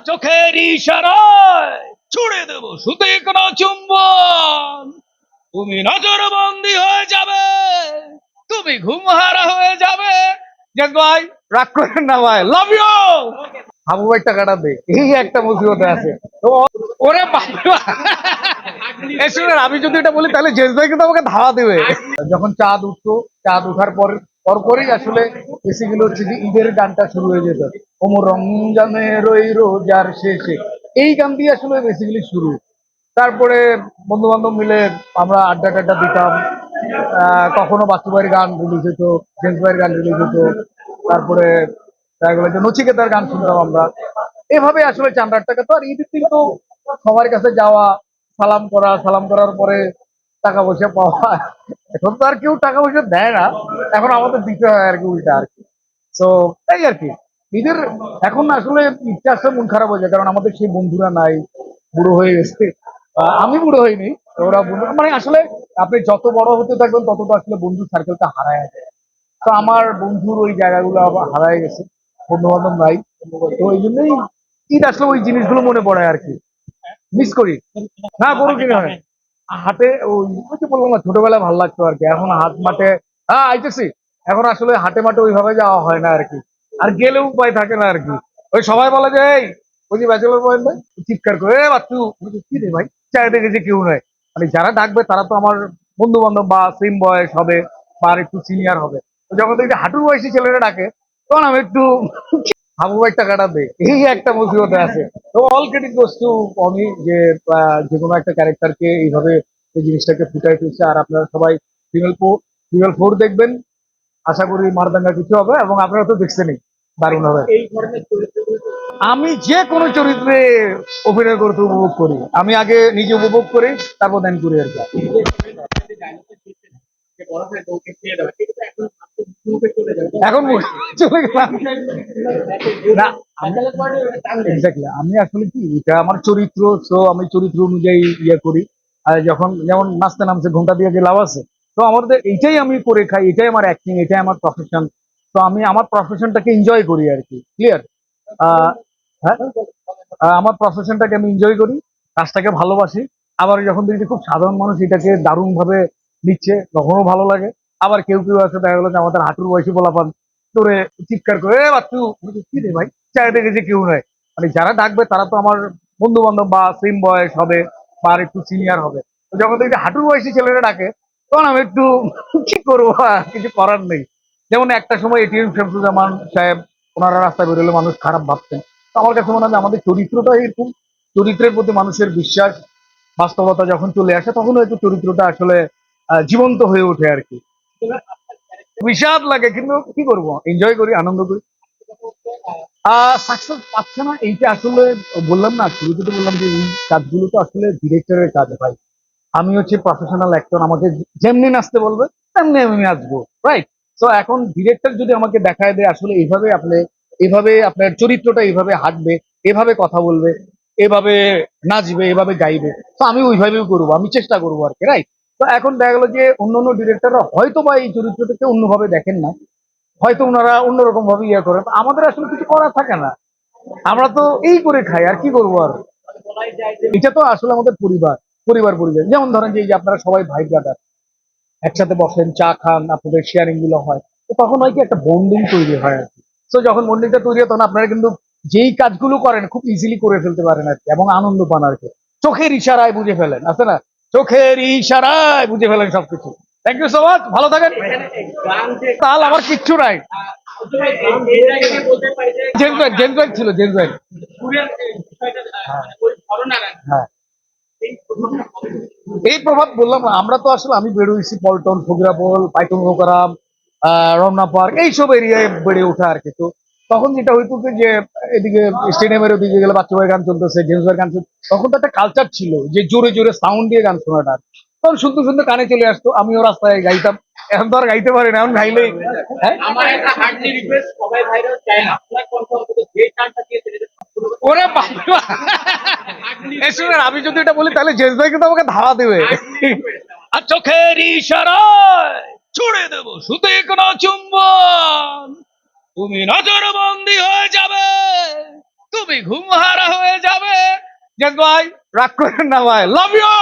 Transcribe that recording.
চোখের ইশারায় ছুড়ে দেব সুতে কোনো চুম্বন। তুমি নজরবন্দি হয়ে যাবে, তুমি ঘুমহারা হয়ে যাবে। জান ভাই রাগ করেন না ভাই, লাভ ইউ। হাবু ভাই টাকাটা দে, এই একটা মুসিবতে আছে তো। ওরে বাবা, এই শুনেন, আমি যদি এটা বলি তাহলে জেস ভাই কিন্তু আমাকে ধাওয়া দেবে। যখন চাঁদ উঠতো, চাঁদ উঠার পরপরই আসলে বেসিক্যালি হচ্ছে যে ঈদের গানটা শুরু হয়ে যেত। ওমর রমজানের ওই রোজার শেষে, এই গান দিয়ে আসলে বেসিক্যালি শুরু। তারপরে বন্ধু বান্ধব মিলে আমরা আড্ডা টাড্ডা দিতাম। কখনো বাচ্চু ভাইয়ের গান রিলিজ হতো, জেন্স ভাইয়ের গান রিলিজ হতো। তারপরে দেখা গেলো যে নচিকেতার গান শুনতাম আমরা। এভাবে আসলে চাঁদার টাকা তো, আর ঈদের দিন তো সবার কাছে যাওয়া, সালাম করা, সালাম করার পরে টাকা পয়সা পাওয়া। এখন তো আর কেউ টাকা পয়সা দেয় না, এখন আমাদের দিতে হয় আর কি, উল্টা আর কি। তো এই আর কি ঈদের এখন আসলে ইচ্ছা আসলে মন খারাপ হয়ে যায়, কারণ আমাদের সেই বন্ধুরা নাই, বুড়ো হয়ে গেছে। আমি বুড়ো হইনি, ওরা বন্ধু মানে আসলে আপনি যত বড় হতে থাকবেন তত তো আসলে বন্ধু সার্কেলটা হারায় যায়। তো আমার বন্ধুর ওই জায়গাগুলো আবার হারায় গেছে, বন্ধু বান্ধব নাই। তো ওই জন্যই ঈদ আসলে ওই জিনিসগুলো মনে পড়ে আর কি, মিস করি। না গরু কিনে হয় হাটে, ওই যে বললাম না, ছোটবেলায় ভালো লাগতো আর কি। এখন হাট মাঠে, হ্যাঁ আইতেছি, এখন আসলে হাটে মাঠে ওইভাবে যাওয়া হয় না আর কি। আর গেলেও উপায় থাকে না আর কি। ওই সবাই বলে যে এই, ওই যে ব্যাচেলর পয়েন্ট, চিৎকার করে এ বাচ্চু, কি রে ভাই, চাইতে গেছে কেউ নয়। মানে যারা ডাকবে তারা তো আমার বন্ধু বান্ধব বা সেম বয়স হবে বা আর একটু সিনিয়র হবে। তো যখন দেখি হাঁটুর বয়সী ছেলেরা ডাকে, তখন আমি একটু হাবু ভাই টাকাটা দে, এই একটা মুসিবতে আছে। তো অল ক্রেডিট গোস টু অমি, যে যে কোনো একটা ক্যারেক্টারকে এইভাবে এই জিনিসটাকে ফুটাই তুলছে। আর আপনারা সবাই ফিমেল ফোর দেখবেন, আশা করি মারদাঙ্গা কিছু হবে, এবং আপনারা তো দেখছেনই, দারুণ হবে। আমি যে কোনো চরিত্রে অভিনয় করতে উপভোগ করি, আমি আগে নিজে উপভোগ করি, তারপর দেন করি আর কি। এখন চলে গেলাম না, এক্স্যাক্টলি আমি আসলে কি, এটা আমার চরিত্র, তো আমি চরিত্র অনুযায়ী ইয়ে করি। আর যখন যেমন নাচতে নামছে ঘন্টা দিয়ে যে লাভ আছে, তো আমাদের এইটাই আমি করে খাই, এটাই আমার অ্যাক্টিং, এটাই আমার প্রফেশন। তো আমি আমার প্রফেশনটাকে এনজয় করি আর কি, ক্লিয়ার। হ্যাঁ, আমার প্রফেশনটাকে আমি এনজয় করি, কাজটাকে ভালোবাসি। আবার যখন দেখি খুব সাধারণ মানুষ এটাকে দারুণ ভাবে নিচ্ছে, তখনও ভালো লাগে। আবার কেউ কেউ আছে, দেখা গেলো যে আমাদের হাঁটুর বয়সী পোলাপান তোরে চিৎকার করে এ বাচ্চু, কি রে ভাই, চাইতে গেছে কেউ নয়। মানে যারা ডাকবে তারা তো আমার বন্ধু বান্ধব বা সেম বয়স হবে বা আর একটু সিনিয়র হবে। তো যখন দেখি হাঁটুর বয়সী ছেলেরা ডাকে, তখন আমি একটু কি করবো, কিছু করার নেই। যেমন একটা সময় এটিএম শামসুজ্জামান সাহেব, ওনারা রাস্তায় বেরোলে মানুষ খারাপ ভাবতেন। তো আমার কাছে মনে হয় যে আমাদের চরিত্রটা এরকম, চরিত্রের প্রতি মানুষের বিশ্বাস, বাস্তবতা যখন চলে আসে তখন হয়তো চরিত্রটা আসলে জীবন্ত হয়ে ওঠে আর কি। বিষাদ লাগে, কিন্তু কি করবো, এনজয় করি, আনন্দ করি। সাকসেস পাচ্ছে না, এইটা আসলে বললাম না, শুরুতে তো বললাম যে এই কাজগুলো তো আসলে ডিরেক্টরের কাজ ভাই। আমি হচ্ছে প্রফেশনাল অ্যাক্টর, আমাকে যেমনি নাচতে বলবে তেমনি আমি নাচবো, রাইট? তো এখন ডিরেক্টর যদি আমাকে দেখায় দেয় আসলে এইভাবে আপনি, এইভাবে আপনার চরিত্রটা এইভাবে হাঁটবে, এভাবে কথা বলবে, এভাবে নাচবে, এভাবে গাইবে, তো আমি ওইভাবেই করবো, আমি চেষ্টা করবো আর কি, রাইট? তো এখন দেখা গেলো যে অন্য অন্য ডিরেক্টররা হয়তো বা এই চরিত্রটাকে অন্যভাবে দেখেন না, হয়তো ওনারা অন্যরকম ভাবে ইয়ে করেন, আমাদের আসলে কিছু করার থাকে না। আমরা তো এই করে খাই, আর কি করবো আর। এটা তো আসলে আমাদের পরিবার, পরিবার। যেমন ধরেন যে এই যে আপনারা সবাই ভাই ব্রাদার, একসাথে বসেন, চা খান, আপনাদের শেয়ারিং গুলো হয়, তো তখন হয় কি একটা বন্ডিং তৈরি হয় আর কি। তো যখন বন্ডিংটা তৈরি হয় তখন আপনারা কিন্তু যেই কাজগুলো করেন খুব ইজিলি করে ফেলতে পারেন আর কি, এবং আনন্দ পান আর কি। চোখের ইশারায় বুঝে ফেলেন, আছে না, চোখের ইশারায় বুঝে ফেলেন সবকিছু। থ্যাংক ইউ সো মাচ, ভালো থাকেন। তাহলে আমার কিচ্ছু নাই। জেন্টস ছিল, জেন্টস। হ্যাঁ, এই প্রভাব বললাম না, আমরা তো আসলে আমি বেড়ে হয়েছি পল্টন, ফকিরাপোল, পাইটন মোকারাম, রমনা পার্ক, এইসব এরিয়ায় বেড়ে ওঠা আর কি। তো তখন যেটা হইতো কি যে এদিকে স্টেডিয়ামের ওদিকে গেলে বাচ্চা ভাই গান চলতেছে, জেমস ভাই গান চলছে, তখন তো একটা কালচার ছিল যে জোরে জোরে সাউন্ড দিয়ে গান শোনাটা। তখন শুনতে শুনতে কানে চলে আসতো, আমিও রাস্তায় গাইতাম। এখন তো আর গাইতে পারি না, এখন গাইলেই হ্যাঁ। ওরে বাবা, এই শুনেন, আমি যদি এটা বলি তাহলে জেস ভাই কিন্তু আমাকে ধাওয়া দেবে। আর চোখের ইশারায় ছুড়ে দেব সুতে কোনো চুম্বন। তুমি নজরবন্দি হয়ে যাবে, তুমি ঘুমহারা হয়ে যাবে। যে ভাই রাগ করেন না ভাই, লাভ ইউ।